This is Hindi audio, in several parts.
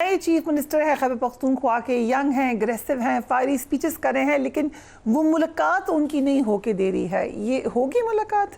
नए चीफ मिनिस्टर है खैबर पख्तूनख्वा के, यंग हैं, एग्रेसिव हैं, फायरी स्पीचेस कर रहे हैं, लेकिन वो मुलाकात उनकी नहीं होके दे रही है। ये होगी मुलाकात?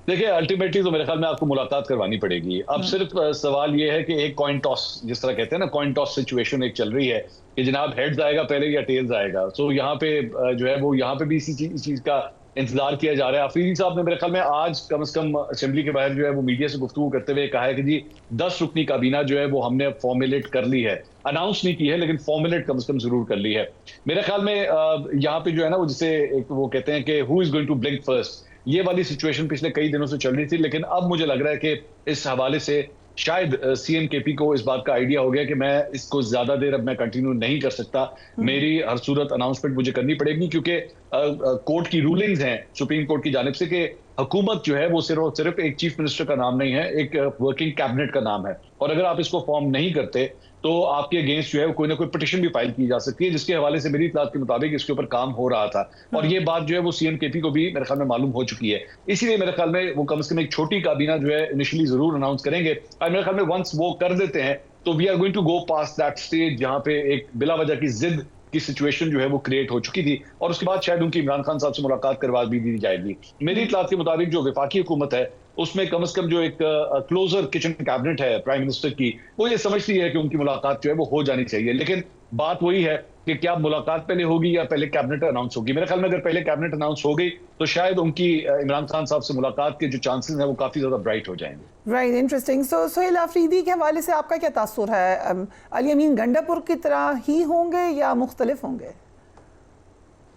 देखिए, अल्टीमेटली तो मेरे ख्याल में आपको मुलाकात करवानी पड़ेगी। अब सिर्फ सवाल ये है कि एक कॉइन टॉस, जिस तरह कहते हैं ना, कॉइन टॉस सिचुएशन एक चल रही है कि जनाब हेड्स आएगा पहले या टेल्स आएगा। सो यहाँ पे जो है वो यहाँ पे भी इसी चीज का इंतजार किया जा रहा है। अफरीदी साहब ने मेरे ख्याल में आज कम से कम असेंबली के बाहर जो है वो मीडिया से गुफ्तगू करते हुए कहा है कि जी 10 रुकनी काबीना जो है वो हमने फॉर्मुलेट कर ली है, अनाउंस नहीं की है लेकिन फॉर्मुलेट कम से कम जरूर कर ली है। मेरे ख्याल में यहाँ पे जो है ना वो जिसे वो कहते हैं कि who is going to blink first, ये वाली सिचुएशन पिछले कई दिनों से चल रही थी। लेकिन अब मुझे लग रहा है कि इस हवाले से शायद सीएम-केपी को इस बात का आइडिया हो गया कि मैं इसको ज्यादा देर अब मैं कंटिन्यू नहीं कर सकता। मेरी हर सूरत अनाउंसमेंट मुझे करनी पड़ेगी, क्योंकि कोर्ट की रूलिंग्स हैं सुप्रीम कोर्ट की जानिब से कि हुकूमत जो है वो सिर्फ और सिर्फ एक चीफ मिनिस्टर का नाम नहीं है, एक वर्किंग कैबिनेट का नाम है। और अगर आप इसको फॉर्म नहीं करते तो आपके अगेंस्ट जो है कोई ना कोई पिटीशन भी फाइल की जा सकती है, जिसके हवाले से मेरी इत्तलात के मुताबिक इसके ऊपर काम हो रहा था। और ये बात जो है वो सीएम-केपी को भी मेरे ख्याल में मालूम हो चुकी है। इसीलिए मेरे ख्याल में वो कम से कम एक छोटी काबीना जो है इनिशियली जरूर अनाउंस करेंगे। और मेरे ख्याल में वंस वो कर देते हैं तो we are going to go past that stage जहां पे एक बिला वजह की जिद की सिचुएशन जो है वो क्रिएट हो चुकी थी, और उसके बाद शायद उनकी इमरान खान साहब से मुलाकात करवा भी दी जाएगी। मेरी इत्तलात के मुताबिक जो वफाकी हुकूमत है उसमें कम से कम जो एक क्लोजर किचन कैबिनेट है प्राइम मिनिस्टर की, वो ये समझती है कि उनकी मुलाकात जो है वो हो जानी चाहिए। लेकिन बात वही है कि क्या मुलाकात पहले होगी या पहले कैबिनेट अनाउंस होगी। मेरे ख्याल में अगर पहले कैबिनेट अनाउंस हो गई तो शायद उनकी इमरान खान साहब से मुलाकात के जो चांसेस हैं वो काफी ज्यादा ब्राइट हो जाएंगे। Right, interesting. So Sohail Afridi के हवाले से आपका क्या तासुर है? अली अमीन गंडापुर की तरह ही होंगे या मुख्तलिफ होंगे?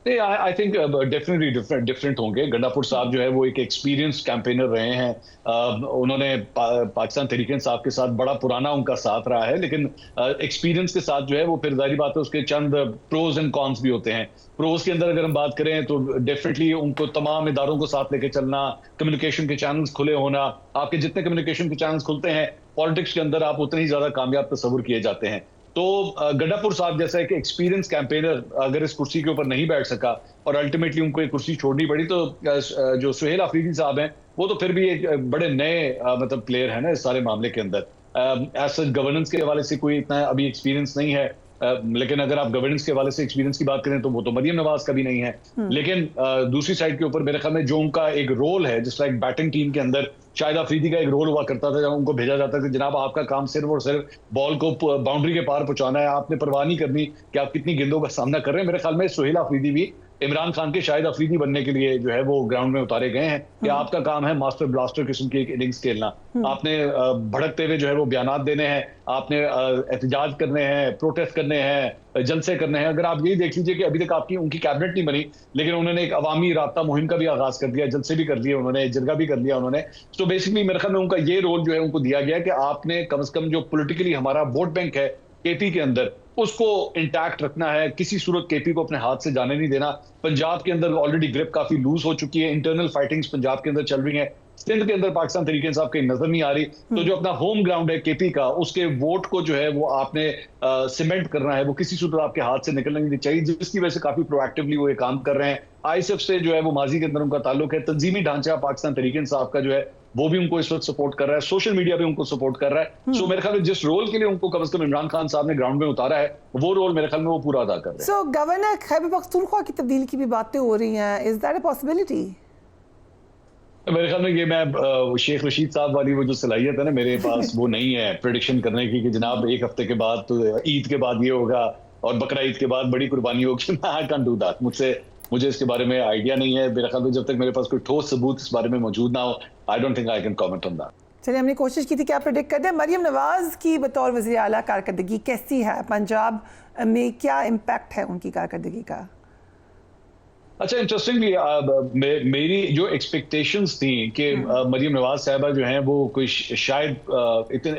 आई थिंक डेफिनेटली डिफरेंट होंगे। गंडापुर साहब जो है वो एक एक्सपीरियंस कैंपेनर रहे हैं। उन्होंने पाकिस्तान तहरीक इंसाफ के साथ बड़ा पुराना उनका साथ रहा है, लेकिन एक्सपीरियंस के साथ जो है वो फिर जाहिर बात है उसके चंद प्रोज एंड कॉन्स भी होते हैं। प्रोज के अंदर अगर हम बात करें तो डेफिनेटली उनको तमाम इदारों को साथ लेके चलना, कम्युनिकेशन के चैनल्स खुले होना। आपके जितने कम्युनिकेशन के चैनल्स खुलते हैं पॉलिटिक्स के अंदर, आप उतने ही ज्यादा कामयाब तस्वुर किए जाते हैं। तो गंडापुर साहब जैसा एक एक्सपीरियंस कैंपेनर अगर इस कुर्सी के ऊपर नहीं बैठ सका और अल्टीमेटली उनको एक कुर्सी छोड़नी पड़ी, तो जो सोहेल अफरीदी साहब हैं वो तो फिर भी एक बड़े नए मतलब प्लेयर है ना इस सारे मामले के अंदर। एज सच गवर्नेंस के हवाले से कोई इतना अभी एक्सपीरियंस नहीं है, लेकिन अगर आप गवर्नेंस के हवाले से एक्सपीरियंस की बात करें तो वो तो मरियम नवाज का भी नहीं है। लेकिन दूसरी साइड के ऊपर मेरे ख्याल में जो उनका एक रोल है, जिस तरह एक बैटिंग टीम के अंदर शाहिद अफरीदी का एक रोल हुआ करता था, जब उनको भेजा जाता था कि जनाब आपका काम सिर्फ और सिर्फ बॉल को बाउंड्री के पार पहुंचाना है, आपने परवाह नहीं करनी कि आप कितनी गेंदों का सामना कर रहे हैं। मेरे ख्याल में सोहेल अफरीदी भी इमरान खान के शाहिद अफरीदी बनने के लिए जो है वो ग्राउंड में उतारे गए हैं कि आपका काम है मास्टर ब्लास्टर किस्म की एक इनिंग्स खेलना। आपने भड़कते हुए जो है वो बयानात देने हैं, आपने एहतजाज करने हैं, प्रोटेस्ट करने हैं, जलसे करने हैं। अगर आप यही देख लीजिए कि अभी तक आपकी उनकी कैबिनेट नहीं बनी, लेकिन उन्होंने एक अवामी राब्ता मुहिम का भी आगाज कर दिया, जलसे भी कर दिए उन्होंने, जरगा भी कर लिया उन्होंने। तो बेसिकली मेरे ख्याल में उनका ये रोल जो है उनको दिया गया कि आपने कम से कम जो पॉलिटिकली हमारा वोट बैंक है केपी के अंदर, उसको इंटैक्ट रखना है, किसी सूरत केपी को अपने हाथ से जाने नहीं देना। पंजाब के अंदर ऑलरेडी ग्रिप काफी लूज हो चुकी है, इंटरनल फाइटिंग्स पंजाब के अंदर चल रही हैं, सिंध के अंदर पाकिस्तान तहरीक इंसाफ कहीं नजर नहीं आ रही। तो जो अपना होम ग्राउंड है केपी का, उसके वोट को जो है वो आपने सीमेंट करना है, वो किसी सूरत आपके हाथ से निकलना नहीं चाहिए, जिसकी वजह से काफी प्रोएक्टिवली वो ये काम कर रहे हैं। आईएसएफ से जो है वो माजी के अंदर उनका ताल्लुक है, तंजीमी ढांचा पाकिस्तान तहरीक इंसाफ का जो है वो भी उनको इस वक्त सपोर्ट कर रहा है, सोशल मीडिया भी उनको सपोर्ट कर रहा है। सो मेरे ख्याल में जिस रोल के लिए उनको कम से कम इमरान खान साहब ने ग्राउंड में उतारा है, वो रोल मेरे ख्याल में वो पूरा अदा कर रहे हैं। सो गवर्नर खैबर पख्तूनख्वा की तब्दीली की भी बातें हो रही हैं, इज दैट अ पॉसिबिलिटी? मेरे ख्याल में ये मैं शेख रशीद साहब वाली वो जो सलाहियत है ना मेरे पास वो नहीं है प्रेडिक्शन करने की कि जनाब एक हफ्ते के बाद तो ईद के बाद ये होगा और बकरा ईद के बाद बड़ी कुर्बानी होगी। I can't do that. मुझे इसके बारे में आइडिया नहीं है। मेरे ख्याल में जब तक मेरे पास कोई ठोस सबूत इस बारे में मौजूद ना हो, I don't think I can comment on that. चलिए, हमने कोशिश की थी कि आप प्रेडिक्ट कर दें। मरियम नवाज की बतौर वज़ीर आला कारकर्दगी कैसी है? पंजाब में क्या इम्पैक्ट है उनकी कारकर्दगी का? अच्छा, इंटरेस्टिंगली मेरी जो एक्सपेक्टेशंस थी कि मरियम नवाज साहबा जो हैं वो कोई शायद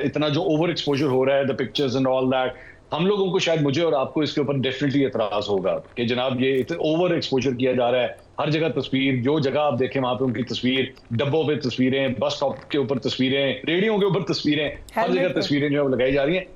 इतना जो ओवर एक्सपोजर हो रहा है, the pictures and all that, हम लोगों को शायद, मुझे और आपको इसके ऊपर डेफिनेटली एतराज होगा कि जनाब ये इतना ओवर एक्सपोजर किया जा रहा है। हर जगह तस्वीर, जो जगह आप देखें वहां पे उनकी तस्वीर, डब्बों पे तस्वीरें, बस स्टॉप के ऊपर तस्वीरें, रेडियो के ऊपर तस्वीरें, हर जगह तस्वीरें जो है वो लगाई जा रही हैं।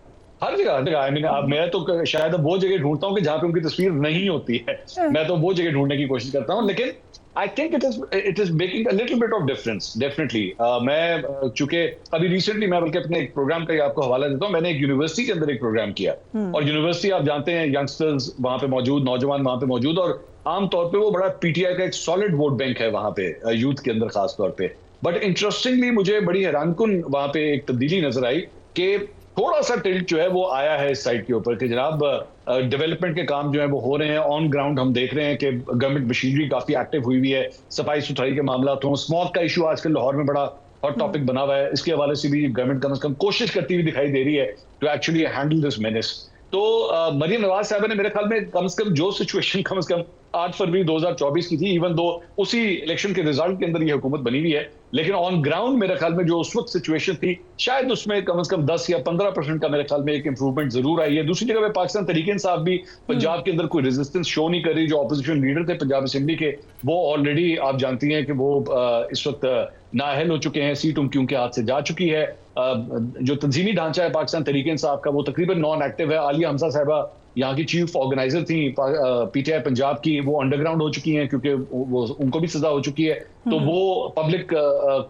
हर जगह आई मीन अब मैं तो शायद अब वो जगह ढूंढता हूँ कि जहाँ पे उनकी तस्वीर नहीं होती है, मैं तो वो जगह ढूंढने की कोशिश करता हूँ। लेकिन I think it is making a little bit of difference definitely. मैं चूंकि अभी रिसेंटली मैं बल्कि अपने एक प्रोग्राम का ही आपको हवाला देता हूँ, मैंने एक यूनिवर्सिटी के अंदर एक प्रोग्राम किया, और यूनिवर्सिटी आप जानते हैं यंगस्टर्स वहां पे मौजूद, नौजवान वहां पे मौजूद, और आमतौर पे वो बड़ा पीटीआई का एक सॉलिड वोट बैंक है वहां पे यूथ के अंदर खास तौर पे। बट इंटरेस्टिंगली मुझे बड़ी हैरानकुन वहां पे एक तब्दीली नजर आई कि थोड़ा सा टिल्ट जो है वो आया है इस साइड के ऊपर कि जनाब डेवलपमेंट के काम जो है वो हो रहे हैं ऑन ग्राउंड। हम देख रहे हैं कि गवर्नमेंट मशीनरी काफी एक्टिव हुई है, सफाई सुथराई के मामला हो, स्मॉग का इशू आजकल लाहौर में बड़ा हॉट टॉपिक बना हुआ है, इसके हवाले से भी गवर्नमेंट कम से कम कोशिश करती हुई दिखाई दे रही है to actually handle this menace. तो मरियम नवाज साहब ने मेरे ख्याल में कम से कम जो सिचुएशन कम से कम 8 फरवरी 2024 की थी, इवन दो उसी इलेक्शन के रिजल्ट के अंदर ये हुकूमत बनी हुई है, लेकिन ऑन ग्राउंड मेरे ख्याल में जो उस वक्त सिचुएशन थी शायद उसमें कम से कम 10 या 15% का मेरे ख्याल में एक इंप्रूवमेंट जरूर आई है। दूसरी जगह पे पाकिस्तान तहरीक इंसाफ भी पंजाब के अंदर कोई रेजिस्टेंस शो नहीं कर रही। जो ऑपोजिशन लीडर थे पंजाब असेंबली के, वो ऑलरेडी आप जानती हैं कि वो इस वक्त नाअहल हो चुके हैं, सीट उनके हाथ से जा चुकी है। जो तंजीमी ढांचा है पाकिस्तान तहरीक इंसाफ का वो तकरीबन नॉन एक्टिव है। आलिया हमजा साहिबा यहाँ की चीफ ऑर्गेनाइजर थी पीटीआई पंजाब की, वो अंडरग्राउंड हो चुकी हैं क्योंकि वो उनको भी सजा हो चुकी है, तो वो पब्लिक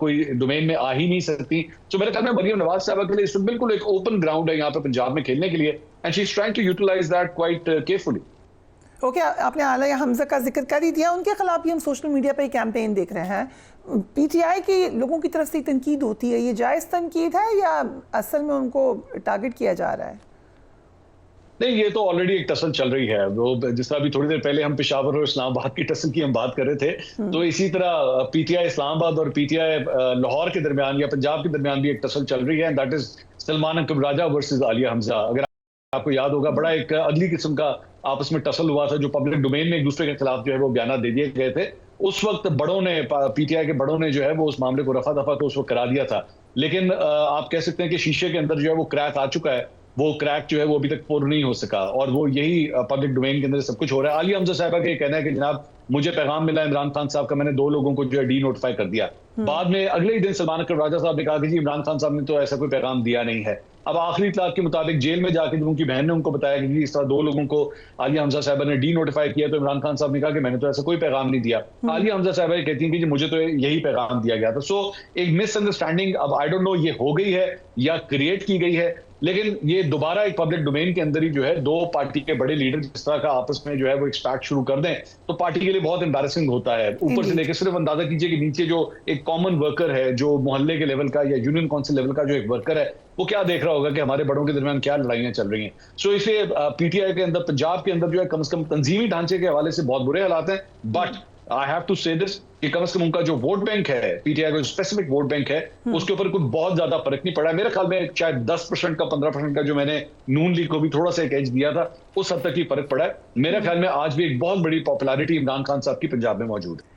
कोई डोमेन में आ ही नहीं सकती। तो मेरे ख्याल में मरियम नवाज साहबा के लिए इस बिल्कुल एक ओपन ग्राउंड है यहाँ पे पंजाब में खेलने के लिए, and she is trying to utilize that quite carefully. Okay, आपने आलिया हमजा का जिक्र कर ही दिया, उनके खिलाफ भी हम सोशल मीडिया पे कैंपेन देख रहे हैं। पीटीआई के लोगों की तरफ से तनकीद होती है, ये जायज़ तनकीद है या असल में उनको टारगेट किया जा रहा है? नहीं, ये तो ऑलरेडी एक टसल चल रही है। वो जिस तरह अभी थोड़ी देर पहले हम पेशावर और इस्लामाबाद की टसल की हम बात कर रहे थे, तो इसी तरह पीटीआई इस्लामाबाद और पीटीआई लाहौर के दरमियान या पंजाब के दरमियान भी एक टसल चल रही है, and that is Salman Akbar Raja versus Alia Hamza. अगर आपको याद होगा, बड़ा एक अगली किस्म का आपस में टसल हुआ था, जो पब्लिक डोमेन में एक दूसरे के खिलाफ जो है वो बयान दे दिए गए थे। उस वक्त बड़ों ने, पीटीआई के बड़ों ने जो है वो उस मामले को रफा दफा तो उस वक्त करा दिया था, लेकिन आप कह सकते हैं कि शीशे के अंदर जो है वो क्रैक आ चुका है। वो क्रैक जो है वो अभी तक पूर्ण नहीं हो सका, और वो यही पब्लिक डोमेन के अंदर सब कुछ हो रहा है। आलिया हमजा साहिबा का कहना है कि जनाब मुझे पैगाम मिला इमरान खान साहब का, मैंने 2 लोगों को जो है डी नोटिफाई कर दिया। बाद में अगले ही दिन सलमान अकबर राजा साहब ने कहा कि जी इमरान खान साहब ने तो ऐसा कोई पैगाम दिया नहीं है। अब आखिरी इतलात के मुताबिक जेल में जाकर जब उनकी बहन ने उनको बताया कि इस तरह 2 लोगों को आलिया हमजा साहिबा ने डी नोटिफाई किया, तो इमरान खान साहब ने कहा कि मैंने तो ऐसा कोई पैगाम नहीं दिया। आलिया हमजा साहिबा कहती हैं कि मुझे तो यही पैगाम दिया गया था। सो एक मिसअंडरस्टैंडिंग, अब आई डोंट नो ये हो गई है या क्रिएट की गई है, लेकिन ये दोबारा एक पब्लिक डोमेन के अंदर ही जो है 2 पार्टी के बड़े लीडर जिस तरह का आपस में जो है वो एक्सपैक्ट शुरू कर दें, तो पार्टी के लिए बहुत एम्बैरेसिंग होता है। ऊपर से लेकर सिर्फ अंदाजा कीजिए कि नीचे जो एक कॉमन वर्कर है, जो मोहल्ले के लेवल का या यूनियन काउंसिल लेवल का जो एक वर्कर है, वो क्या देख रहा होगा कि हमारे बड़ों के दरमियान क्या लड़ाइयां चल रही हैं। सो इसलिए पीटीआई के अंदर, पंजाब के अंदर जो है कम से कम तंजीमी ढांचे के हवाले से बहुत बुरे हालात हैं। बट आई हैव टू से दिस कि कम से कम उनका जो वोट बैंक है, पीटीआई का जो स्पेसिफिक वोट बैंक है, उसके ऊपर कोई बहुत ज्यादा फर्क नहीं पड़ा है। मेरे ख्याल में शायद 10% का 15% का जो मैंने नून लीग को भी थोड़ा सा एक एज दिया था, उस हद तक ही फर्क पड़ा है। मेरे ख्याल में आज भी एक बहुत बड़ी पॉपुलैरिटी इमरान खान साहब की पंजाब में मौजूद है।